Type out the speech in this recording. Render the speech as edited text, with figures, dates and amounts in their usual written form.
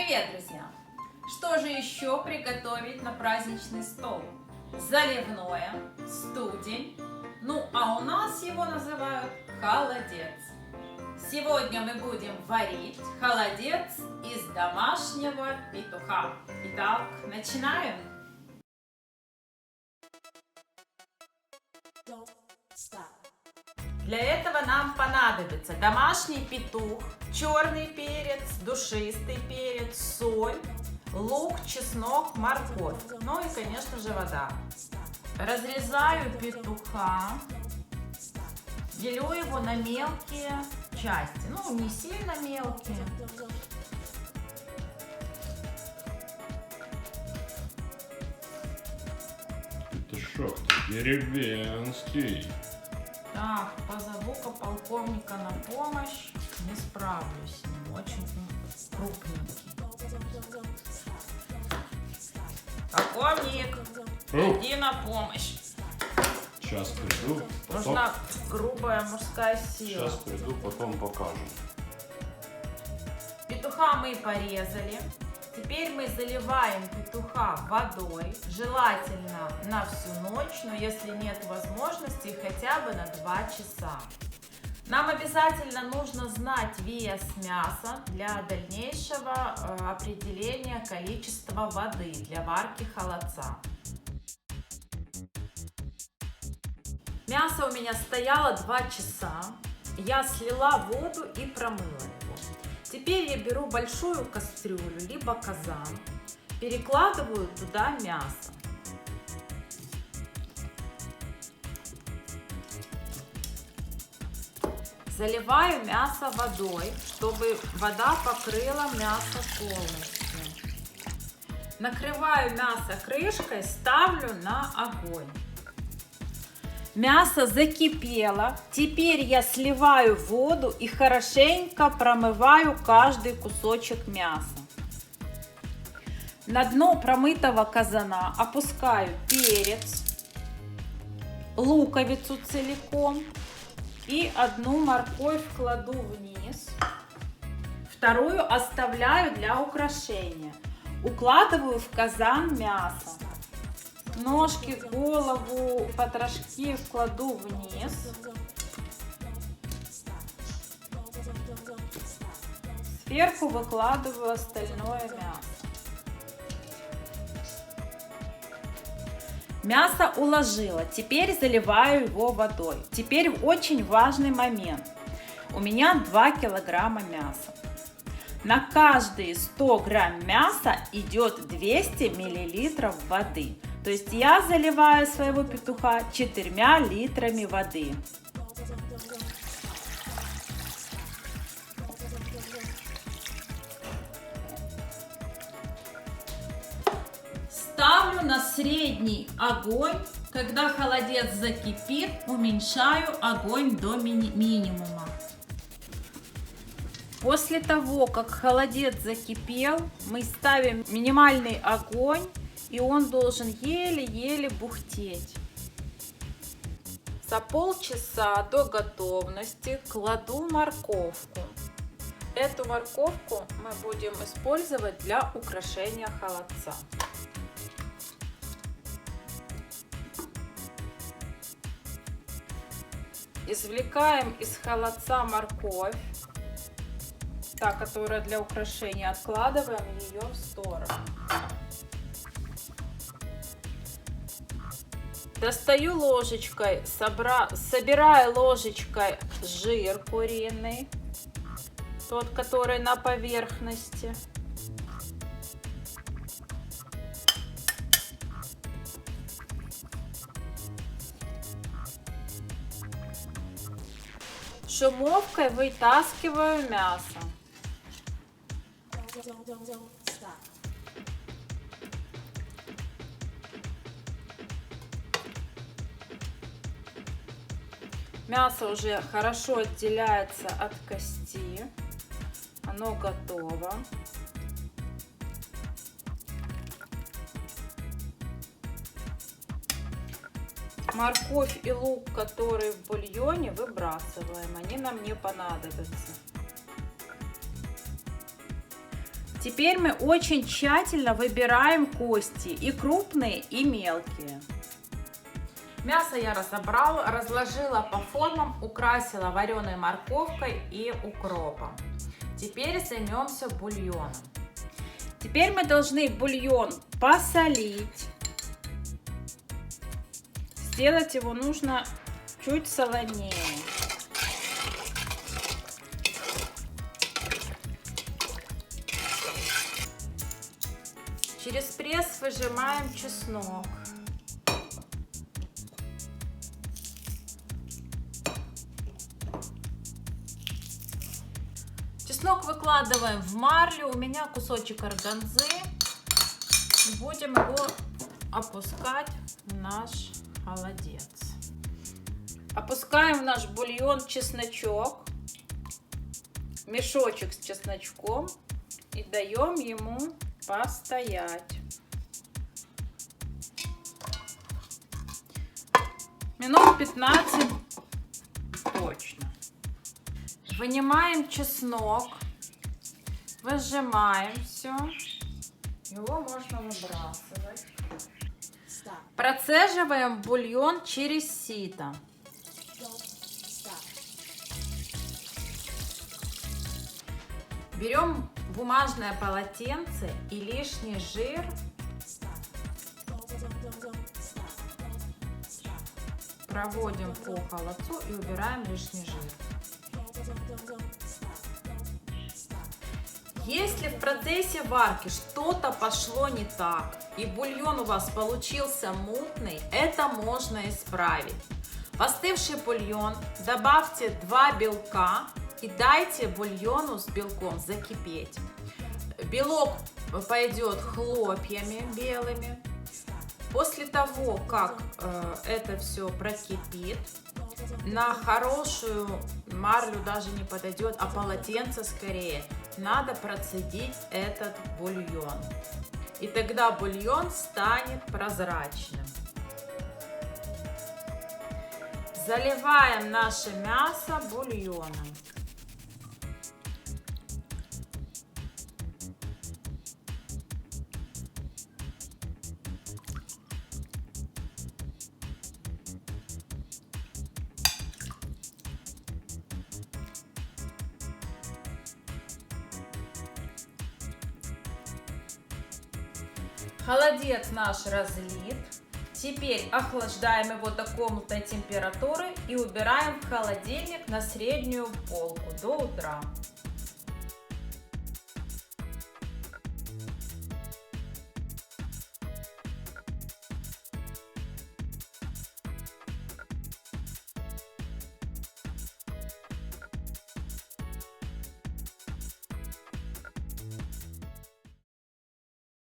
Привет, друзья! Что же еще приготовить на праздничный стол? Заливное, студень, а у нас его называют холодец. Сегодня мы будем варить холодец из домашнего петуха. Итак, начинаем! Для этого нам понадобится домашний петух, черный перец, душистый перец, соль, лук, чеснок, морковь, и, конечно же, вода. Разрезаю петуха, делю его на мелкие части, не сильно мелкие. Петушок-то деревенский. Так, позову-ка полковника на помощь. Не справлюсь с ним, очень крупненький. Полковник, иди на помощь. Сейчас приду. Нужна грубая мужская сила. Сейчас приду, потом покажу. Петуха мы порезали. Теперь мы заливаем петуха водой, желательно на всю ночь, но если нет возможности, хотя бы на 2 часа. Нам обязательно нужно знать вес мяса для дальнейшего определения количества воды для варки холодца. Мясо у меня стояло 2 часа. Я слила воду и промыла его. Теперь я беру большую кастрюлю, либо казан, перекладываю туда мясо. Заливаю мясо водой, чтобы вода покрыла мясо полностью. Накрываю мясо крышкой, ставлю на огонь. Мясо закипело. Теперь я сливаю воду и хорошенько промываю каждый кусочек мяса. На дно промытого казана опускаю перец, луковицу целиком и одну морковь кладу вниз. Вторую оставляю для украшения. Укладываю в казан мясо. Ножки, голову, потрошки кладу вниз. Сверху выкладываю остальное мясо. Мясо уложила. Теперь заливаю его водой. Теперь очень важный момент. У меня 2 килограмма мяса. На каждые 100 грамм мяса идет 200 миллилитров воды. То есть я заливаю своего петуха 4 литрами воды. Ставлю на средний огонь. Когда холодец закипит, уменьшаю огонь до минимума. После того, как холодец закипел, мы ставим минимальный огонь. И он должен еле-еле бухтеть. За полчаса до готовности кладу морковку. Эту морковку мы будем использовать для украшения холодца. Извлекаем из холодца морковь, та, которая для украшения, откладываем ее в сторону. Достаю ложечкой, собираю ложечкой жир куриный, тот, который на поверхности. Шумовкой вытаскиваю мясо. Мясо уже хорошо отделяется от кости. Оно готово. Морковь и лук, которые в бульоне, выбрасываем. Они нам не понадобятся. Теперь мы очень тщательно выбираем кости, и крупные, и мелкие. Мясо я разложила по формам, украсила вареной морковкой и укропом. Теперь займемся бульоном. Теперь мы должны бульон посолить. Сделать его нужно чуть солонее. Через пресс выжимаем чеснок. Чеснок выкладываем в марлю. У меня кусочек органзы. Будем его опускать в наш холодец. Опускаем в наш бульон чесночок, мешочек с чесночком, и даем ему постоять. Минут 15 точно. Вынимаем чеснок, выжимаем все. Его можно выбрасывать. Процеживаем бульон через сито. Берем бумажное полотенце и лишний жир проводим по холодцу и убираем лишний жир. Если в процессе варки что-то пошло не так и бульон у вас получился мутный, это можно исправить. В остывший бульон добавьте 2 белка и дайте бульону с белком закипеть. Белок пойдет хлопьями белыми. После того, как это все прокипит, на хорошую марлю даже не подойдет, а полотенце скорее, надо процедить этот бульон. И тогда бульон станет прозрачным. Заливаем наше мясо бульоном. Холодец наш разлит. Теперь охлаждаем его до комнатной температуры и убираем в холодильник на среднюю полку до утра.